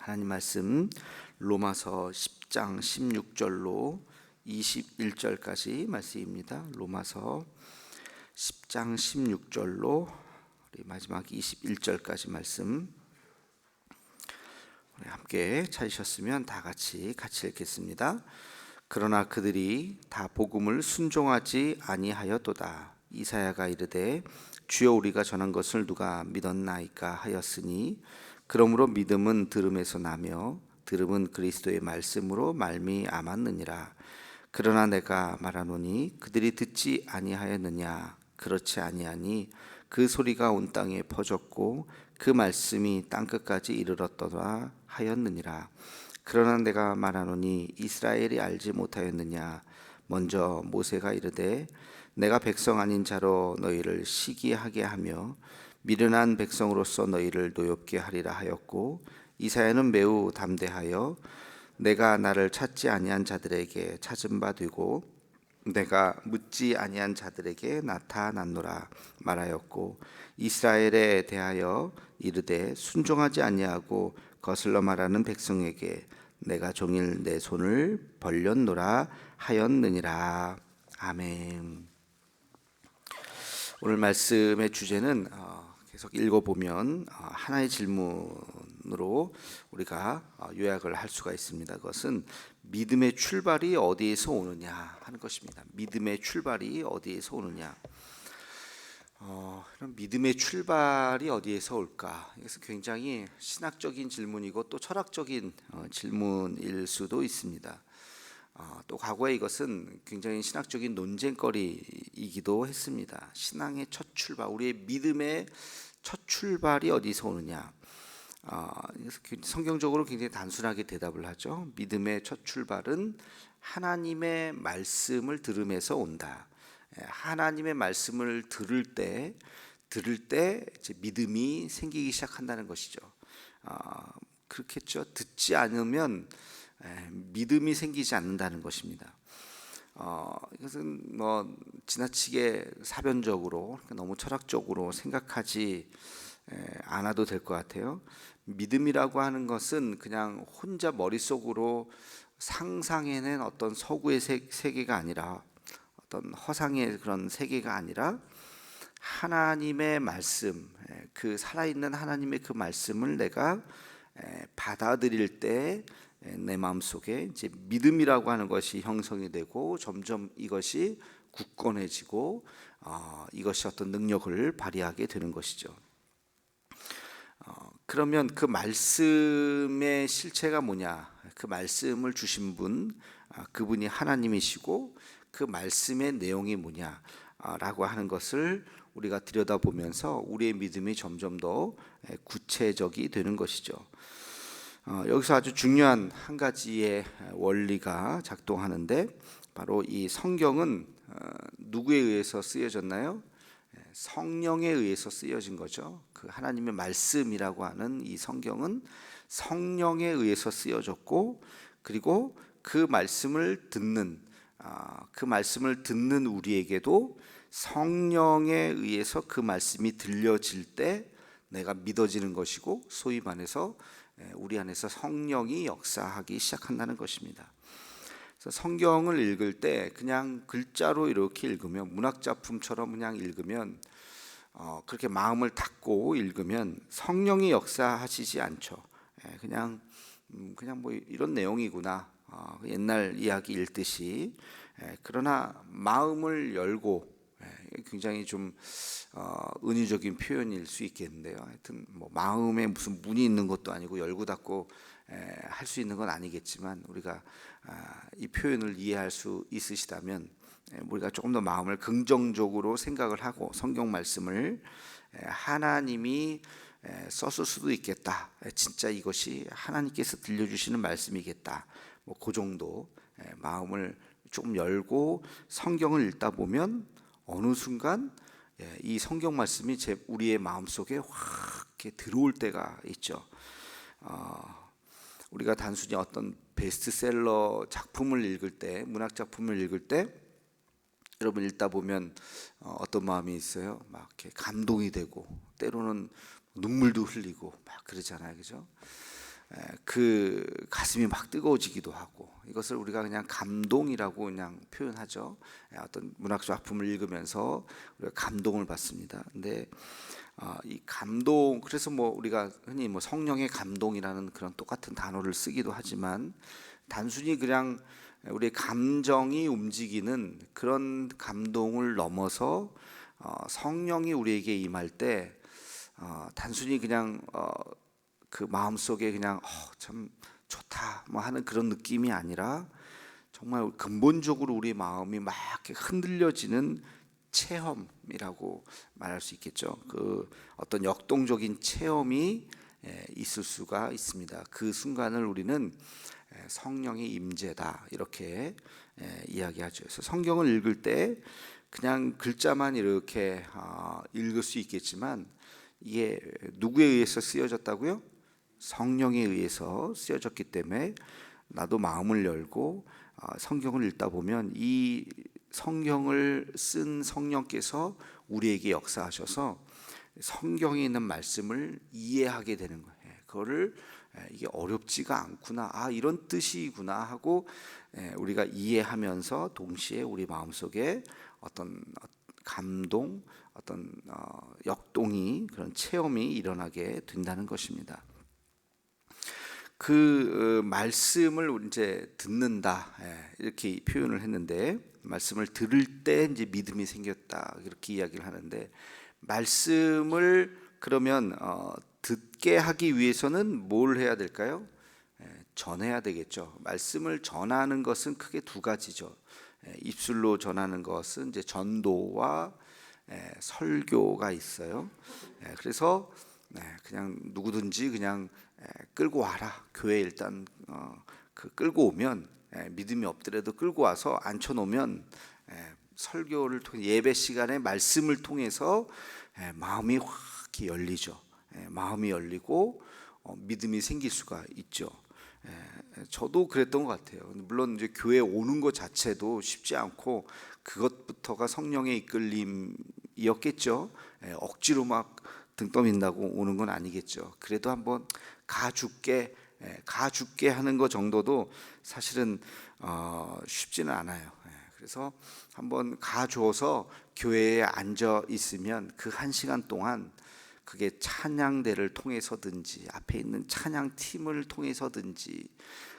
하나님 말씀 로마서 10장 16절로 21절까지 말씀입니다. 로마서 10장 16절로 마지막 21절까지 말씀 우리 함께 찾으셨으면 다 같이 읽겠습니다. 그러나 그들이 다 복음을 순종하지 아니하였도다. 이사야가 이르되 주여 우리가 전한 것을 누가 믿었나이까 하였으니 그러므로 믿음은 들음에서 나며 들음은 그리스도의 말씀으로 말미암았느니라. 그러나 내가 말하노니 그들이 듣지 아니하였느냐. 그렇지 아니하니 그 소리가 온 땅에 퍼졌고 그 말씀이 땅끝까지 이르렀더라 하였느니라. 그러나 내가 말하노니 이스라엘이 알지 못하였느냐. 먼저 모세가 이르되 내가 백성 아닌 자로 너희를 시기하게 하며 미련한 백성으로서 너희를 노엽게 하리라 하였고, 이사야는 매우 담대하여 내가 나를 찾지 아니한 자들에게 찾은 바 되고 내가 묻지 아니한 자들에게 나타났노라 말하였고, 이스라엘에 대하여 이르되 순종하지 아니하고 거슬러 말하는 백성에게 내가 종일 내 손을 벌렸노라 하였느니라. 아멘. 오늘 말씀의 주제는 계속 읽어보면 하나의 질문으로 우리가 요약을 할 수가 있습니다. 그것은 믿음의 출발이 어디에서 오느냐 하는 것입니다. 믿음의 출발이 어디에서 오느냐. 그럼 믿음의 출발이 어디에서 올까? 이것은 굉장히 신학적인 질문이고 또 철학적인 질문일 수도 있습니다. 또 과거에 이것은 굉장히 신학적인 논쟁거리이기도 했습니다. 신앙의 첫 출발, 우리의 믿음의 첫 출발이 어디서 오느냐. 성경적으로 굉장히 단순하게 대답을 하죠. 믿음의 첫 출발은 하나님의 말씀을 들음에서 온다. 하나님의 말씀을 들을 때 이제 믿음이 생기기 시작한다는 것이죠. 그렇겠죠. 듣지 않으면 믿음이 생기지 않는다는 것입니다. 이것은 지나치게 사변적으로 너무 철학적으로 생각하지 않아도 될 것 같아요. 믿음이라고 하는 것은 그냥 혼자 머릿속으로 상상해낸 어떤 서구의 세계가 아니라, 어떤 허상의 그런 세계가 아니라 하나님의 말씀, 그 살아있는 하나님의 그 말씀을 내가 받아들일 때 내 마음속에 이제 믿음이라고 하는 것이 형성이 되고 점점 이것이 굳건해지고 이것이 어떤 능력을 발휘하게 되는 것이죠. 그러면 그 말씀의 실체가 뭐냐? 그 말씀을 주신 분, 그분이 하나님이시고 그 말씀의 내용이 뭐냐라고 하는 것을 우리가 들여다보면서 우리의 믿음이 점점 더 구체적이 되는 것이죠. 여기서 아주 중요한 한 가지의 원리가 작동하는데, 바로 이 성경은 누구에 의해서 쓰여졌나요? 성령에 의해서 쓰여진 거죠. 그 하나님의 말씀이라고 하는 이 성경은 성령에 의해서 쓰여졌고, 그리고 그 말씀을 듣는 우리에게도 성령에 의해서 그 말씀이 들려질 때 내가 믿어지는 것이고, 소위 말해서 우리 안에서 성령이 역사하기 시작한다는 것입니다. 그래서 성경을 읽을 때 그냥 글자로 이렇게 읽으면, 문학작품처럼 그냥 읽으면, 그렇게 마음을 닫고 읽으면 성령이 역사하시지 않죠. 그냥 뭐 이런 내용이구나, 옛날 이야기 읽듯이. 그러나 마음을 열고, 굉장히 좀 은유적인 표현일 수 있겠는데요. 하여튼 뭐 마음에 무슨 문이 있는 것도 아니고 열고 닫고 할 수 있는 건 아니겠지만, 우리가 이 표현을 이해할 수 있으시다면 우리가 조금 더 마음을 긍정적으로 생각을 하고 성경 말씀을 하나님이 썼을 수도 있겠다, 진짜 이것이 하나님께서 들려주시는 말씀이겠다, 뭐 그 정도 마음을 조금 열고 성경을 읽다 보면 어느 순간 이 성경 말씀이 우리의 마음속에 확 이렇게 들어올 때가 있죠. 우리가 단순히 어떤 베스트셀러 작품을 읽을 때, 문학 작품을 읽을 때 여러분 읽다 보면 어떤 마음이 있어요? 막 이렇게 감동이 되고 때로는 눈물도 흘리고 막 그러잖아요, 그죠? 그 가슴이 막 뜨거워지기도 하고, 이것을 우리가 그냥 감동이라고 그냥 표현하죠. 어떤 문학 작품을 읽으면서 우리가 감동을 받습니다. 근데 이 감동, 그래서 뭐 우리가 흔히 뭐 성령의 감동이라는 그런 똑같은 단어를 쓰기도 하지만, 단순히 그냥 우리의 감정이 움직이는 그런 감동을 넘어서 성령이 우리에게 임할 때 단순히 그냥 그 마음속에 그냥 참 좋다 뭐 하는 그런 느낌이 아니라, 정말 근본적으로 우리 마음이 막 이렇게 흔들려지는 체험이라고 말할 수 있겠죠. 그 어떤 역동적인 체험이 있을 수가 있습니다. 그 순간을 우리는 성령의 임재다 이렇게 이야기하죠. 그래서 성경을 읽을 때 그냥 글자만 이렇게 읽을 수 있겠지만, 이게 누구에 의해서 쓰여졌다고요? 성령에 의해서 쓰여졌기 때문에 나도 마음을 열고 성경을 읽다 보면 이 성경을 쓴 성령께서 우리에게 역사하셔서 성경에 있는 말씀을 이해하게 되는 거예요. 그거를 이게 어렵지가 않구나, 이런 뜻이구나 하고 우리가 이해하면서 동시에 우리 마음속에 어떤 감동, 어떤 역동이, 그런 체험이 일어나게 된다는 것입니다. 그 말씀을 이제 듣는다 이렇게 표현을 했는데, 말씀을 들을 때 이제 믿음이 생겼다 이렇게 이야기를 하는데, 말씀을 그러면 듣게 하기 위해서는 뭘 해야 될까요? 전해야 되겠죠. 말씀을 전하는 것은 크게 두 가지죠. 입술로 전하는 것은 이제 전도와 설교가 있어요. 그래서 그냥 누구든지 그냥 끌고 와라. 교회 일단 그 끌고 오면, 믿음이 없더라도 끌고 와서 앉혀놓으면 설교를 통해, 예배 시간에 말씀을 통해서 마음이 확 이렇게 열리죠. 마음이 열리고 믿음이 생길 수가 있죠. 저도 그랬던 것 같아요. 물론 이제 교회 오는 것 자체도 쉽지 않고, 그것부터가 성령의 이끌림이었겠죠. 억지로 막 등 떠민다고 오는 건 아니겠죠. 그래도 한번 가줄게 하는 것 정도도 사실은 쉽지는 않아요. 그래서 한번 가줘서 교회에 앉아 있으면 그 1시간 동안, 그게 찬양대를 통해서든지 앞에 있는 찬양팀을 통해서든지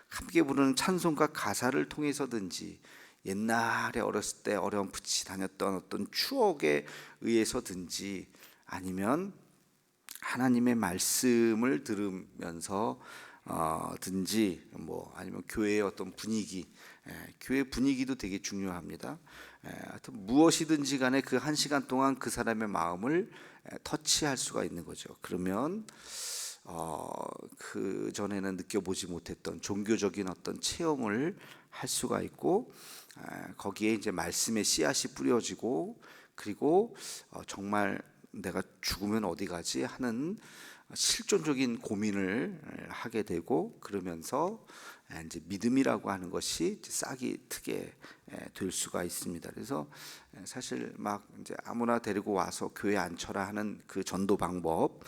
함께 부르는 찬송가 가사를 통해서든지, 옛날에 어렸을 때 어렴풋이 다녔던 어떤 추억에 의해서든지, 아니면 하나님의 말씀을 들으면서 든지, 뭐 아니면 교회의 어떤 분위기, 교회 분위기도 되게 중요합니다. 하여튼 무엇이든지 간에 그 1시간 동안 그 사람의 마음을 터치할 수가 있는 거죠. 그러면 그 전에는 느껴보지 못했던 종교적인 어떤 체험을 할 수가 있고, 거기에 이제 말씀의 씨앗이 뿌려지고, 그리고 정말 내가 죽으면 어디 가지 하는 실존적인 고민을 하게 되고, 그러면서 이제 믿음이라고 하는 것이 싹이 트게 될 수가 있습니다. 그래서 사실 막 이제 아무나 데리고 와서 교회 앉혀라 하는 그 전도 방법,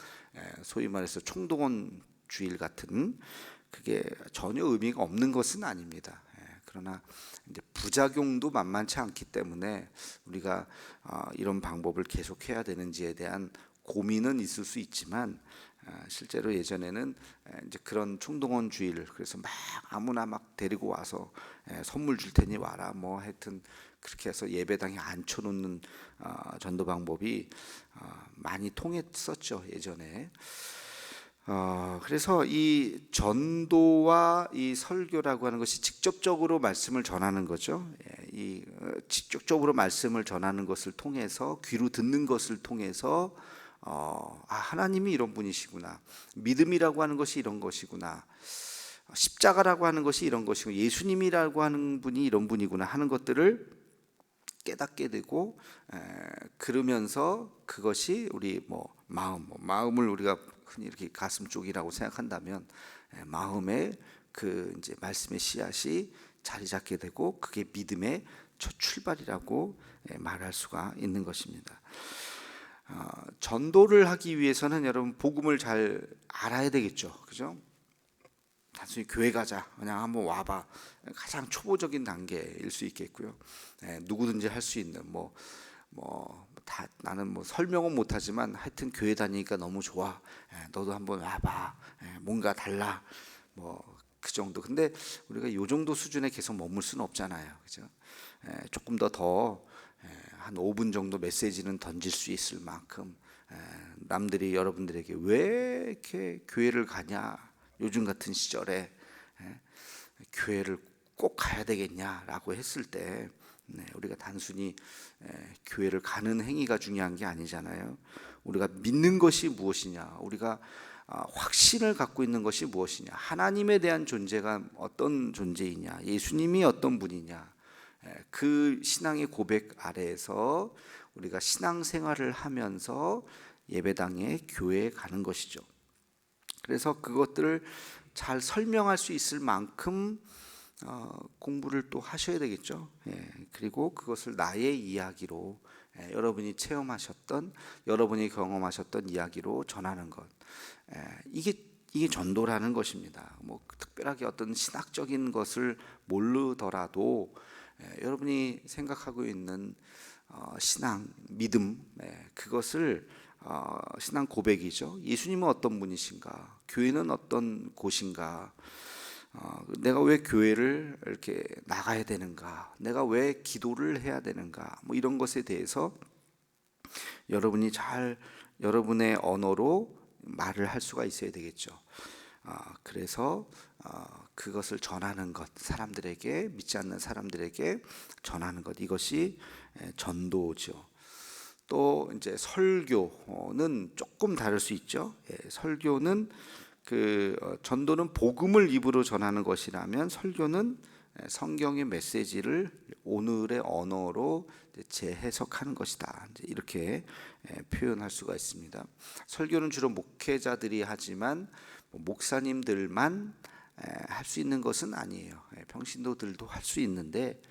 소위 말해서 총동원 주일 같은, 그게 전혀 의미가 없는 것은 아닙니다. 그러나 이제 부작용도 만만치 않기 때문에 우리가 이런 방법을 계속해야 되는지에 대한 고민은 있을 수 있지만, 실제로 예전에는 이제 그런 총동원 주일, 그래서 막 아무나 막 데리고 와서 선물 줄 테니 와라, 뭐 하여튼 그렇게 해서 예배당에 앉혀놓는 전도 방법이 많이 통했었죠, 예전에. 그래서 이 전도와 이 설교라고 하는 것이 직접적으로 말씀을 전하는 거죠. 이 직접적으로 말씀을 전하는 것을 통해서, 귀로 듣는 것을 통해서 하나님이 이런 분이시구나, 믿음이라고 하는 것이 이런 것이구나, 십자가라고 하는 것이 이런 것이고, 예수님이라고 하는 분이 이런 분이구나 하는 것들을 깨닫게 되고, 그러면서 그것이 우리 마음을 우리가 흔히 이렇게 가슴 쪽이라고 생각한다면, 마음에 그 이제 말씀의 씨앗이 자리 잡게 되고, 그게 믿음의 첫 출발이라고 말할 수가 있는 것입니다. 전도를 하기 위해서는 여러분 복음을 잘 알아야 되겠죠, 그죠? 단순히 교회 가자, 그냥 한번 와봐, 가장 초보적인 단계일 수 있겠고요. 누구든지 할 수 있는 다 나는 설명은 못하지만 하여튼 교회 다니니까 너무 좋아. 너도 한번 와봐. 뭔가 달라. 그 정도. 근데 우리가 요 정도 수준에 계속 머물 수는 없잖아요, 그죠? 조금 한 5분 정도 메시지는 던질 수 있을 만큼 남들이 여러분들에게 왜 이렇게 교회를 가냐, 요즘 같은 시절에 교회를 꼭 가야 되겠냐라고 했을 때 우리가 단순히 교회를 가는 행위가 중요한 게 아니잖아요. 우리가 믿는 것이 무엇이냐, 우리가 확신을 갖고 있는 것이 무엇이냐, 하나님에 대한 존재가 어떤 존재이냐, 예수님이 어떤 분이냐, 그 신앙의 고백 아래에서 우리가 신앙생활을 하면서 예배당에 교회에 가는 것이죠. 그래서 그것들을 잘 설명할 수 있을 만큼 공부를 또 하셔야 되겠죠. 그리고 그것을 나의 이야기로, 여러분이 체험하셨던, 여러분이 경험하셨던 이야기로 전하는 것, 이게 전도라는 것입니다. 특별하게 어떤 신학적인 것을 모르더라도 여러분이 생각하고 있는 신앙, 믿음, 그것을 신앙 고백이죠. 예수님은 어떤 분이신가? 교회는 어떤 곳인가? 내가 왜 교회를 이렇게 나가야 되는가? 내가 왜 기도를 해야 되는가? 이런 것에 대해서 여러분이 잘 여러분의 언어로 말을 할 수가 있어야 되겠죠. 그래서 그것을 전하는 것, 사람들에게, 믿지 않는 사람들에게 전하는 것, 이것이 전도죠. 또 이제 설교는 조금 다를 수 있죠. 설교는 전도는 복음을 입으로 전하는 것이라면, 설교는 성경의 메시지를 오늘의 언어로 재해석하는 것이다, 이렇게 표현할 수가 있습니다. 설교는 주로 목회자들이 하지만 목사님들만 할 수 있는 것은 아니에요. 평신도들도 할 수 있는데,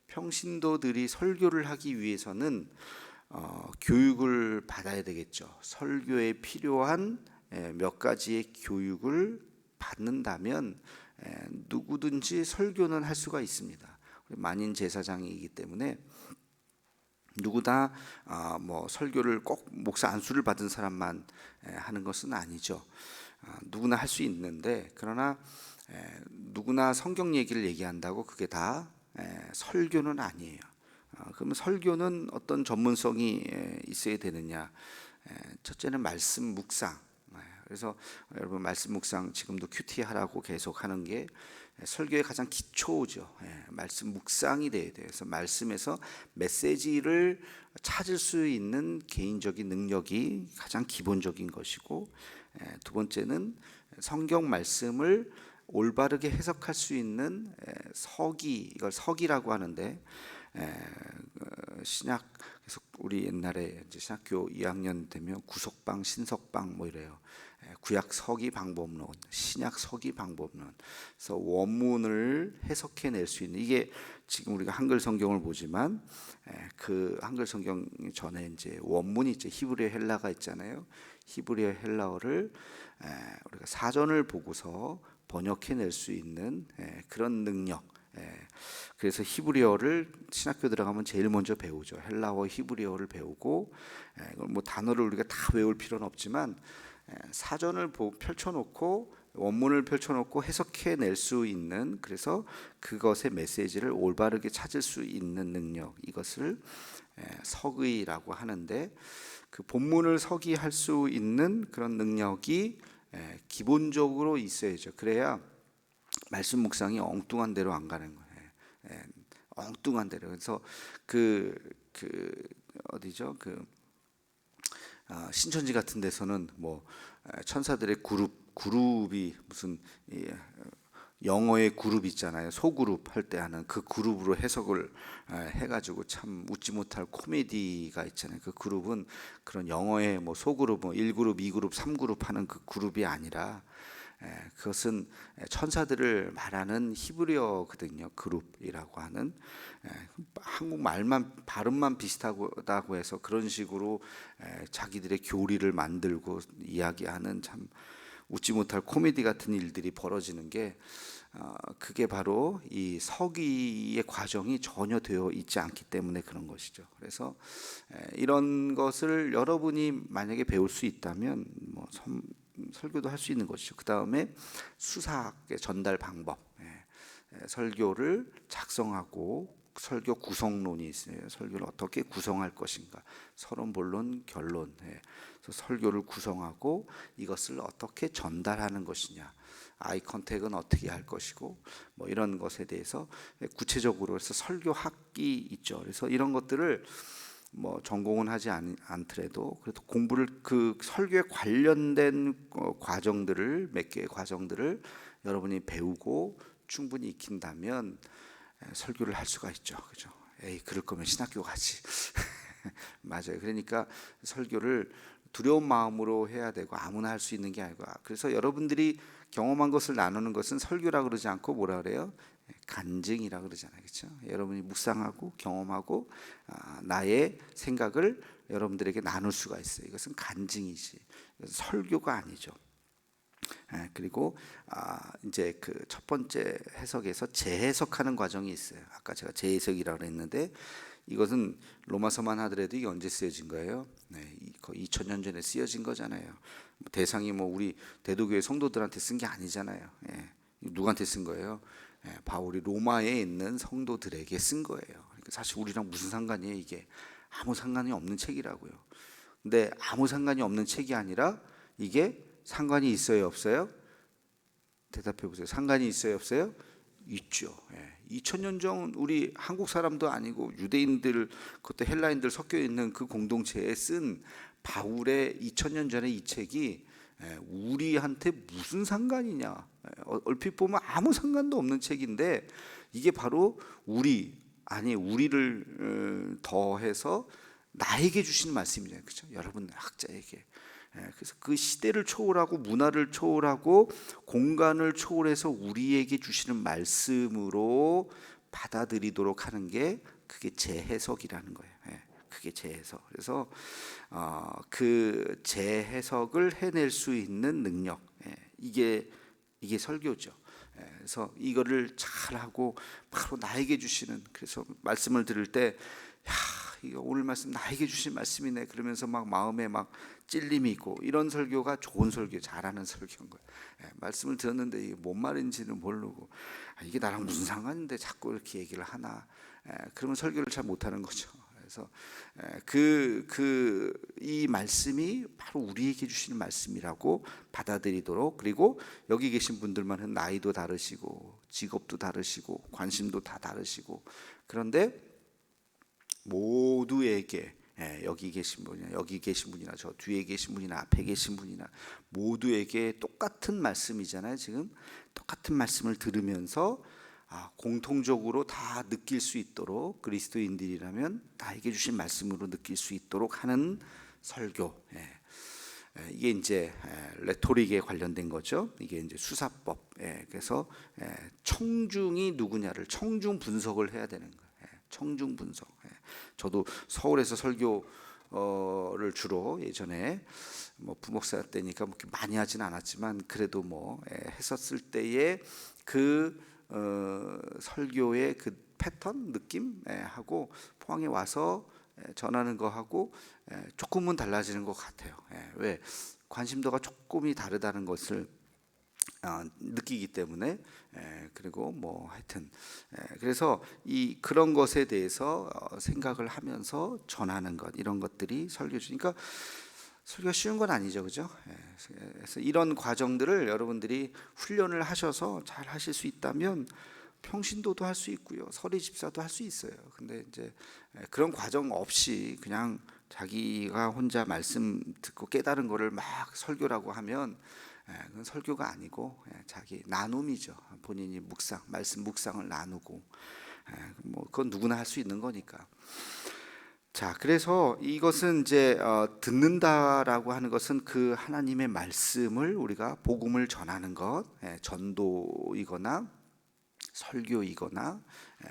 평신도들이 설교를 하기 위해서는 교육을 받아야 되겠죠. 설교에 필요한 몇 가지의 교육을 받는다면 누구든지 설교는 할 수가 있습니다. 만인 제사장이기 때문에 누구나 설교를 꼭 목사 안수를 받은 사람만 하는 것은 아니죠. 누구나 할 수 있는데, 그러나 누구나 성경 얘기를 얘기한다고 그게 다 설교는 아니에요. 그러면 설교는 어떤 전문성이 있어야 되느냐? 첫째는 말씀 묵상. 그래서 여러분, 말씀 묵상 지금도 큐티 하라고 계속 하는 게 설교의 가장 기초죠. 말씀 묵상이 돼야 돼요. 그래서 말씀에서 메시지를 찾을 수 있는 개인적인 능력이 가장 기본적인 것이고, 두 번째는 성경 말씀을 올바르게 해석할 수 있는 서기, 이걸 서기라고 하는데, 신약, 그래서 우리 옛날에 이제 신학교 2학년 되면 구속방, 신석방 이래요. 구약 서기 방법론, 신약 서기 방법론. 그래서 원문을 해석해낼 수 있는, 이게 지금 우리가 한글 성경을 보지만 그 한글 성경 전에 이제 원문이 이제 히브리어, 헬라가 있잖아요. 히브리어, 헬라어를 우리가 사전을 보고서 번역해낼 수 있는 그런 능력. 그래서 히브리어를 신학교 들어가면 제일 먼저 배우죠. 헬라어, 히브리어를 배우고, 단어를 우리가 다 외울 필요는 없지만 사전을 펼쳐놓고, 원문을 펼쳐놓고 해석해낼 수 있는, 그래서 그것의 메시지를 올바르게 찾을 수 있는 능력, 이것을 서기라고 하는데, 그 본문을 서기할 수 있는 그런 능력이 기본적으로 있어야죠. 그래야 말씀 묵상이 엉뚱한 데로 안 가는 거예요. 엉뚱한 데로. 그래서 어디죠? 신천지 같은 데서는 천사들의 그룹이 무슨 영어의 그룹 있잖아요. 소그룹 할 때 하는 그 그룹으로 해석을 해가지고 참 웃지 못할 코미디가 있잖아요. 그 그룹은 그런 영어의 소그룹, 1그룹, 2그룹, 3그룹 하는 그 그룹이 아니라, 그것은 천사들을 말하는 히브리어거든요. 그룹이라고 하는, 한국 말만 발음만 비슷하다고 해서 그런 식으로 자기들의 교리를 만들고 이야기하는 참 웃지 못할 코미디 같은 일들이 벌어지는 게 그게 바로 이 서기의 과정이 전혀 되어 있지 않기 때문에 그런 것이죠. 그래서 이런 것을 여러분이 만약에 배울 수 있다면 뭐 설교도 할 수 있는 것이죠. 그 다음에 수사학의 전달 방법, 설교를 작성하고 설교 구성론이 있어요. 설교를 어떻게 구성할 것인가, 서론, 본론, 결론. 그래서 설교를 구성하고 이것을 어떻게 전달하는 것이냐, 아이 컨택은 어떻게 할 것이고, 뭐 이런 것에 대해서 구체적으로 해서 설교학이 있죠. 그래서 이런 것들을 뭐 전공은 하지 않더라도 그래도 공부를 그 설교에 관련된 과정들을 몇 개의 과정들을 여러분이 배우고 충분히 익힌다면 설교를 할 수가 있죠. 그죠? 에이, 그럴 거면 신학교 가지. 맞아요. 그러니까 설교를 두려운 마음으로 해야 되고 아무나 할 수 있는 게 아니고, 그래서 여러분들이 경험한 것을 나누는 것은 설교라 그러지 않고 뭐라 그래요? 간증이라 그러잖아요. 그렇죠? 여러분이 묵상하고 경험하고 나의 생각을 여러분들에게 나눌 수가 있어요. 이것은 간증이지, 설교가 아니죠. 그리고 이제 그 첫 번째 해석에서 재해석하는 과정이 있어요. 아까 제가 재해석이라고 했는데 이것은 로마서만 하더라도 이게 언제 쓰여진 거예요? 거의 2000년 전에 쓰여진 거잖아요. 대상이 뭐 우리 대도교회 성도들한테 쓴 게 아니잖아요. 누구한테 쓴 거예요? 바울이 로마에 있는 성도들에게 쓴 거예요. 그러니까 사실 우리랑 무슨 상관이에요? 이게 아무 상관이 없는 책이라고요. 근데 아무 상관이 없는 책이 아니라 이게 상관이 있어요, 없어요? 대답해 보세요. 상관이 있어요, 없어요? 있죠. 2000년 전 우리 한국 사람도 아니고 유대인들, 그것도 헬라인들 섞여 있는 그 공동체에 쓴 바울의 2000년 전에 이 책이 우리한테 무슨 상관이냐? 얼핏 보면 아무 상관도 없는 책인데 이게 바로 우리를 더해서 나에게 주시는 말씀이잖아요. 그렇죠? 여러분 학자에게. 그래서 그 시대를 초월하고 문화를 초월하고 공간을 초월해서 우리에게 주시는 말씀으로 받아들이도록 하는 게 그게 재해석이라는 거예요. 그게 재해석. 그래서 그 재해석을 해낼 수 있는 능력, 이게 설교죠. 그래서 이거를 잘하고 바로 나에게 주시는, 그래서 말씀을 들을 때 야, 이거 오늘 말씀 나에게 주신 말씀이네 그러면서 막 마음에 막 찔림이 있고, 이런 설교가 좋은 설교, 잘하는 설교인 거예요. 말씀을 들었는데 이게 뭔 말인지는 모르고 이게 나랑 무슨 상관인데 자꾸 이렇게 얘기를 하나, 그러면 설교를 잘 못하는 거죠. 그래서 이 말씀이 바로 우리에게 주시는 말씀이라고 받아들이도록, 그리고 여기 계신 분들만은 나이도 다르시고 직업도 다르시고 관심도 다 다르시고, 그런데 모두에게, 여기 계신 분이나 저 뒤에 계신 분이나 앞에 계신 분이나 모두에게 똑같은 말씀이잖아요. 지금 똑같은 말씀을 들으면서 공통적으로 다 느낄 수 있도록, 그리스도인들이라면 나에게 주신 말씀으로 느낄 수 있도록 하는 설교. 이게 이제 레토릭에 관련된 거죠. 이게 이제 수사법. 그래서 청중이 누구냐를 청중 분석을 해야 되는 거예요. 청중 분석. 저도 서울에서 설교를 주로 예전에 뭐 부목사 때니까 뭐 많이 하진 않았지만 그래도 뭐 했었을 때에 그 설교의 그 패턴 느낌 하고 포항에 와서 전하는 거 하고 조금은 달라지는 것 같아요. 왜? 관심도가 조금이 다르다는 것을 느끼기 때문에. 그리고 뭐 하여튼 그래서 그런 것에 대해서 생각을 하면서 전하는 것, 이런 것들이 설교주니까 설교가 쉬운 건 아니죠, 그죠? 그래서 이런 과정들을 여러분들이 훈련을 하셔서 잘 하실 수 있다면 평신도도 할 수 있고요, 서리 집사도 할 수 있어요. 근데 이제 그런 과정 없이 그냥 자기가 혼자 말씀 듣고 깨달은 거를 막 설교라고 하면 그건 설교가 아니고 자기 나눔이죠. 본인이 말씀 묵상을 나누고, 뭐 그건 누구나 할 수 있는 거니까. 자, 그래서 이것은 이제 듣는다라고 하는 것은 그 하나님의 말씀을 우리가 복음을 전하는 것, 전도이거나 설교이거나,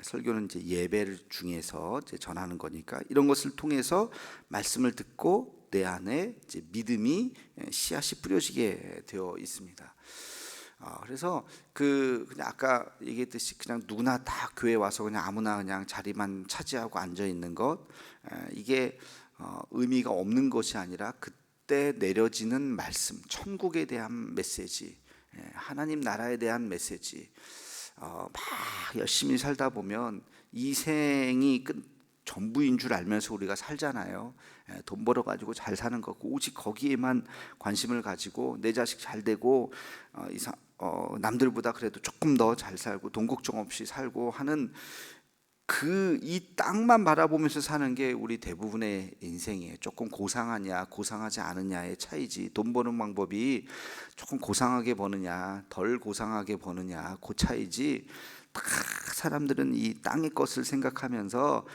설교는 이제 예배를 중에서 이제 전하는 거니까 이런 것을 통해서 말씀을 듣고 내 안에 이제 믿음이 씨앗이 뿌려지게 되어 있습니다. 그래서 그냥 아까 얘기했듯이 그냥 누구나 다 교회 와서 그냥 아무나 그냥 자리만 차지하고 앉아 있는 것, 이게 의미가 없는 것이 아니라 그때 내려지는 말씀, 천국에 대한 메시지, 하나님 나라에 대한 메시지, 막 열심히 살다 보면 이 생이 전부인 줄 알면서 우리가 살잖아요. 돈 벌어 가지고 잘 사는 거고 오직 거기에만 관심을 가지고 내 자식 잘 되고 남들보다 그래도 조금 더 잘 살고 돈 걱정 없이 살고 하는 이 땅만 바라보면서 사는 게 우리 대부분의 인생이에요. 조금 고상하냐 고상하지 않느냐의 차이지, 돈 버는 방법이 조금 고상하게 버느냐 덜 고상하게 버느냐 그 차이지, 다 사람들은 이 땅의 것을 생각하면서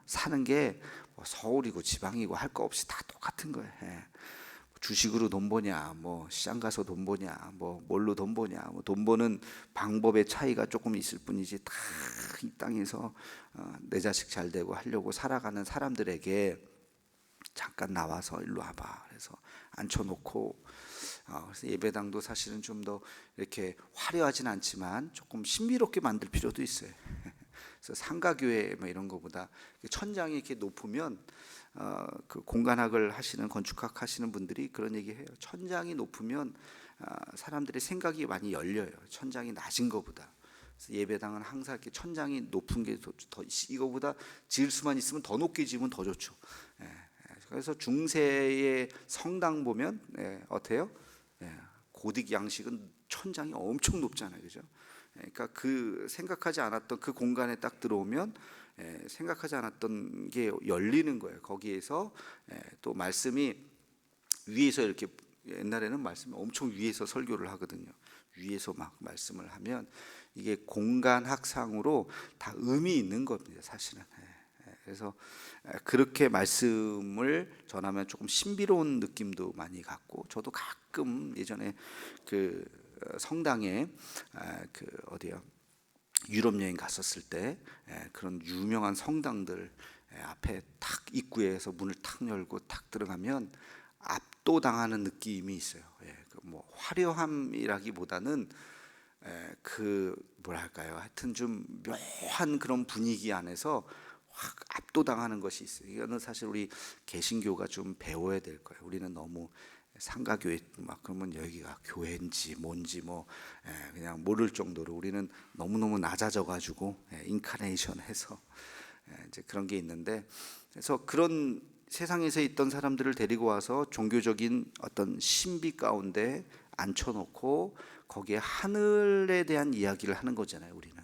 사는 게 뭐 서울이고 지방이고 할 거 없이 다 똑같은 거예요. 주식으로 돈 버냐, 뭐 시장 가서 돈 버냐, 뭐 뭘로 돈 버냐, 뭐 돈 버는 방법의 차이가 조금 있을 뿐이지, 다 이 땅에서 내 자식 잘 되고 하려고 살아가는 사람들에게 잠깐 나와서 일로 와봐, 그래서 앉혀놓고, 그래서 예배당도 사실은 좀 더 이렇게 화려하진 않지만 조금 신비롭게 만들 필요도 있어요. 그래서 상가교회 뭐 이런 거보다 천장이 이렇게 높으면 그 공간학을 하시는 건축학 하시는 분들이 그런 얘기해요. 천장이 높으면 사람들의 생각이 많이 열려요. 천장이 낮은 거보다. 그래서 예배당은 항상 이렇게 천장이 높은 게 더 이거보다 지을 수만 있으면 더 높게 지으면 더 좋죠. 그래서 중세의 성당 보면 어때요? 고딕 양식은 천장이 엄청 높잖아요, 그죠? 그러니까 그 생각하지 않았던 그 공간에 딱 들어오면 생각하지 않았던 게 열리는 거예요. 거기에서 또 말씀이 위에서 이렇게, 옛날에는 말씀이 엄청 위에서 설교를 하거든요. 위에서 막 말씀을 하면 이게 공간학상으로 다 의미 있는 겁니다, 사실은. 그래서 그렇게 말씀을 전하면 조금 신비로운 느낌도 많이 갖고, 저도 가끔 예전에 그 성당에 그 어디야 유럽 여행 갔었을 때 그런 유명한 성당들 앞에 탁 입구에서 문을 탁 열고 탁 들어가면 압도당하는 느낌이 있어요. 뭐 화려함이라기보다는 그 뭐랄까요, 하여튼 좀 묘한 그런 분위기 안에서 확 압도당하는 것이 있어요. 이거는 사실 우리 개신교가 좀 배워야 될 거예요. 우리는 너무 상가교회 막 그러면 여기가 교회인지 뭔지 뭐 그냥 모를 정도로 우리는 너무너무 낮아져 가지고 인카네이션 해서 이제 그런 게 있는데, 그래서 그런 세상에서 있던 사람들을 데리고 와서 종교적인 어떤 신비 가운데 앉혀놓고 거기에 하늘에 대한 이야기를 하는 거잖아요. 우리는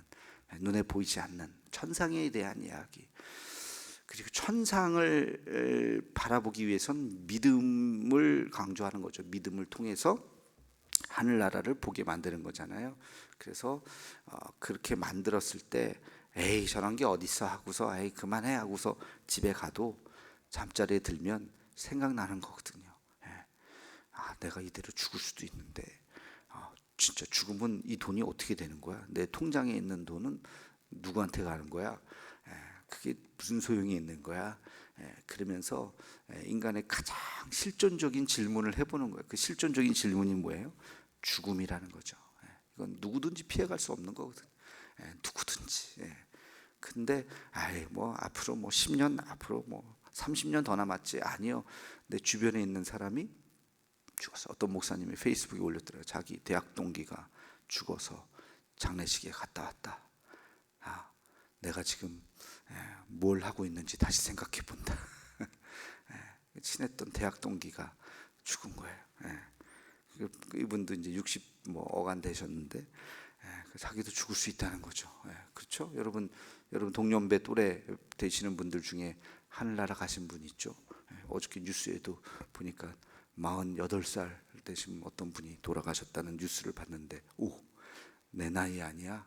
눈에 보이지 않는 천상에 대한 이야기, 그리고 천상을 바라보기 위해선 믿음을 강조하는 거죠. 믿음을 통해서 하늘나라를 보게 만드는 거잖아요. 그래서 그렇게 만들었을 때 에이 저런 게 어딨어 하고서 에이 그만해 하고서 집에 가도 잠자리에 들면 생각나는 거거든요. 내가 이대로 죽을 수도 있는데 진짜 죽으면 이 돈이 어떻게 되는 거야? 내 통장에 있는 돈은 누구한테 가는 거야? 그게 무슨 소용이 있는 거야? 그러면서 인간의 가장 실존적인 질문을 해보는 거예요. 그 실존적인 질문이 뭐예요? 죽음이라는 거죠. 이건 누구든지 피해갈 수 없는 거거든. 누구든지. 근데 뭐 앞으로 뭐 10년 앞으로 뭐 30년 더 남았지. 아니요. 내 주변에 있는 사람이 죽었어. 어떤 목사님이 페이스북에 올렸더라고요. 자기 대학 동기가 죽어서 장례식에 갔다 왔다. 내가 지금 뭘 하고 있는지 다시 생각해 본다. 친했던 대학 동기가 죽은 거예요. 이분도 이제 60 뭐 어간 되셨는데 자기도 죽을 수 있다는 거죠. 그렇죠? 여러분 동년배 또래 되시는 분들 중에 하늘나라 가신 분 있죠? 어저께 뉴스에도 보니까 48살 되신 어떤 분이 돌아가셨다는 뉴스를 봤는데, 내 나이 아니야?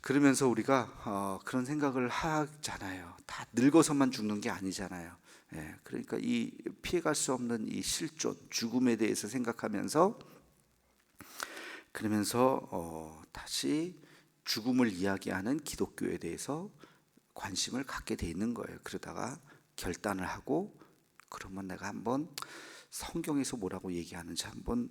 그러면서 우리가 그런 생각을 하잖아요. 다 늙어서만 죽는 게 아니잖아요. 그러니까 이 피해갈 수 없는 이 실존, 죽음에 대해서 생각하면서, 그러면서 다시 죽음을 이야기하는 기독교에 대해서 관심을 갖게 돼 있는 거예요. 그러다가 결단을 하고 그러면 내가 한번 성경에서 뭐라고 얘기하는지 한번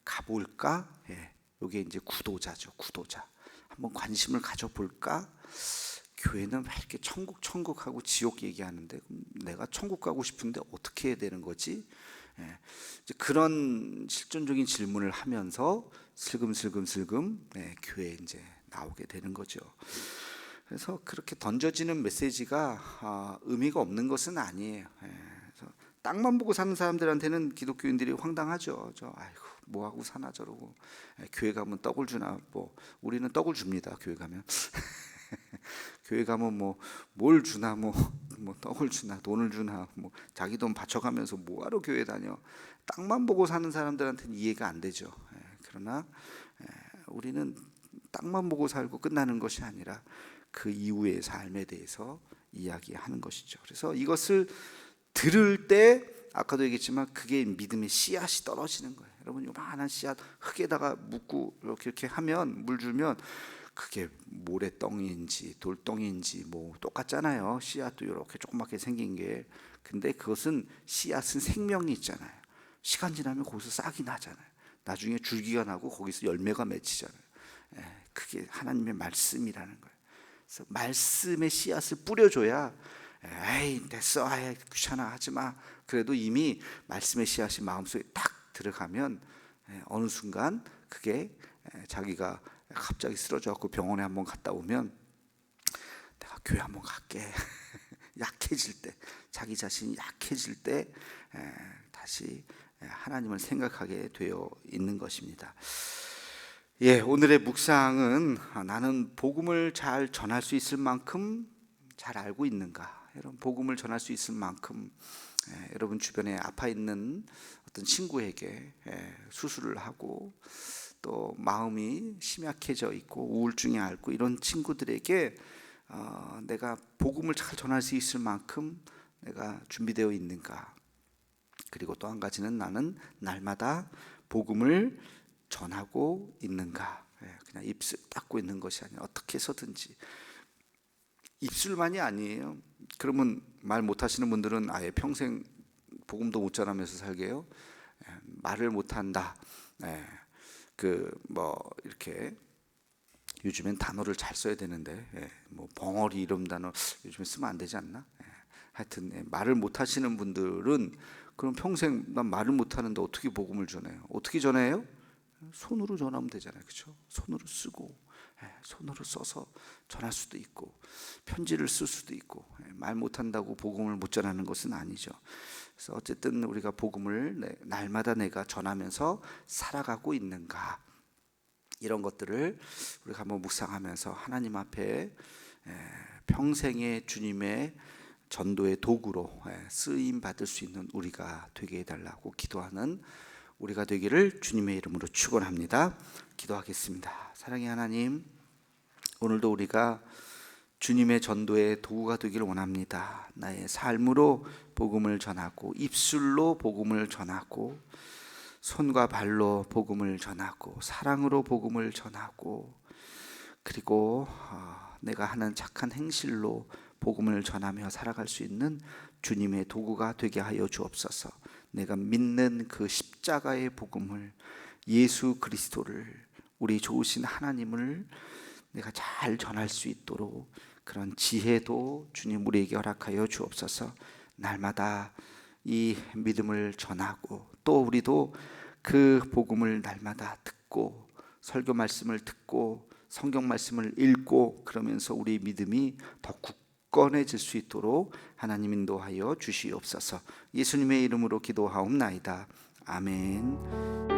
가볼까? 예, 이게 이제 구도자죠. 구도자. 한번 관심을 가져볼까? 교회는 왜 이렇게 천국 하고 지옥 얘기하는데 그럼 내가 천국 가고 싶은데 어떻게 해야 되는 거지? 예, 이제 그런 실존적인 질문을 하면서 슬금슬금 교회에 이제 나오게 되는 거죠. 그래서 그렇게 던져지는 메시지가 의미가 없는 것은 아니에요. 그래서 땅만 보고 사는 사람들한테는 기독교인들이 황당하죠. 아이고 뭐 하고 사나 저러고, 교회 가면 떡을 주나, 뭐 우리는 떡을 줍니다. 교회 가면 교회 가면 뭐 뭘 주나, 뭐 떡을 주나 돈을 주나, 뭐 자기 돈 바쳐가면서 뭐하러 교회 다녀. 땅만 보고 사는 사람들한테는 이해가 안 되죠. 그러나 우리는 땅만 보고 살고 끝나는 것이 아니라 그 이후의 삶에 대해서 이야기하는 것이죠. 그래서 이것을 들을 때 아까도 얘기했지만 그게 믿음의 씨앗이 떨어지는 거예요. 여러분 요만한 씨앗 흙에다가 묻고 이렇게 하면 물 주면 그게 모래덩이인지 돌덩이인지 뭐 똑같잖아요. 씨앗도 이렇게 조그맣게 생긴 게. 근데 그것은 씨앗은 생명이 있잖아요. 시간 지나면 거기서 싹이 나잖아요. 나중에 줄기가 나고 거기서 열매가 맺히잖아요. 그게 하나님의 말씀이라는 거예요. 그래서 말씀의 씨앗을 뿌려줘야 에이 됐어, 아예 귀찮아 하지마. 그래도 이미 말씀의 씨앗이 마음속에 딱 들어가면 어느 순간 그게 자기가 갑자기 쓰러져갖고 병원에 한번 갔다 오면 내가 교회 한번 갈게 약해질 때, 자기 자신이 약해질 때 다시 하나님을 생각하게 되어 있는 것입니다. 예, 오늘의 묵상은 나는 복음을 잘 전할 수 있을 만큼 잘 알고 있는가? 여러분 복음을 전할 수 있을 만큼 여러분 주변에 아파 있는 어떤 친구에게 수술을 하고 또 마음이 심약해져 있고 우울증에 앓고 이런 친구들에게 내가 복음을 잘 전할 수 있을 만큼 내가 준비되어 있는가? 그리고 또 한 가지는 나는 날마다 복음을 전하고 있는가? 그냥 입술 닦고 있는 것이 아니라 어떻게 해서든지. 입술만이 아니에요. 그러면 말 못하시는 분들은 아예 평생 복음도 못 전하면서 살게요. 말을 못한다. 이렇게 요즘엔 단어를 잘 써야 되는데 뭐 벙어리 이런 단어 요즘에 쓰면 안 되지 않나? 하여튼 말을 못하시는 분들은 그럼 평생 난 말을 못하는데 어떻게 복음을 전해요? 어떻게 전해요? 손으로 전하면 되잖아요. 그렇죠? 손으로 쓰고 손으로 써서 전할 수도 있고 편지를 쓸 수도 있고 말 못한다고 복음을 못 전하는 것은 아니죠. 그래서 어쨌든 우리가 복음을 날마다 내가 전하면서 살아가고 있는가, 이런 것들을 우리가 한번 묵상하면서 하나님 앞에 평생의 주님의 전도의 도구로 쓰임 받을 수 있는 우리가 되게 해달라고 기도하는 우리가 되기를 주님의 이름으로 축원합니다. 기도하겠습니다. 사랑의 하나님, 오늘도 우리가 주님의 전도의 도구가 되기를 원합니다. 나의 삶으로 복음을 전하고 입술로 복음을 전하고 손과 발로 복음을 전하고 사랑으로 복음을 전하고 그리고 내가 하는 착한 행실로 복음을 전하며 살아갈 수 있는 주님의 도구가 되게 하여 주옵소서. 내가 믿는 그 십자가의 복음을, 예수 그리스도를, 우리 좋으신 하나님을 내가 잘 전할 수 있도록 그런 지혜도 주님 우리에게 허락하여 주옵소서. 날마다 이 믿음을 전하고 또 우리도 그 복음을 날마다 듣고 설교 말씀을 듣고 성경 말씀을 읽고 그러면서 우리 믿음이 더 굳건해질 수 있도록 하나님 인도하여 주시옵소서. 예수님의 이름으로 기도하옵나이다. 아멘.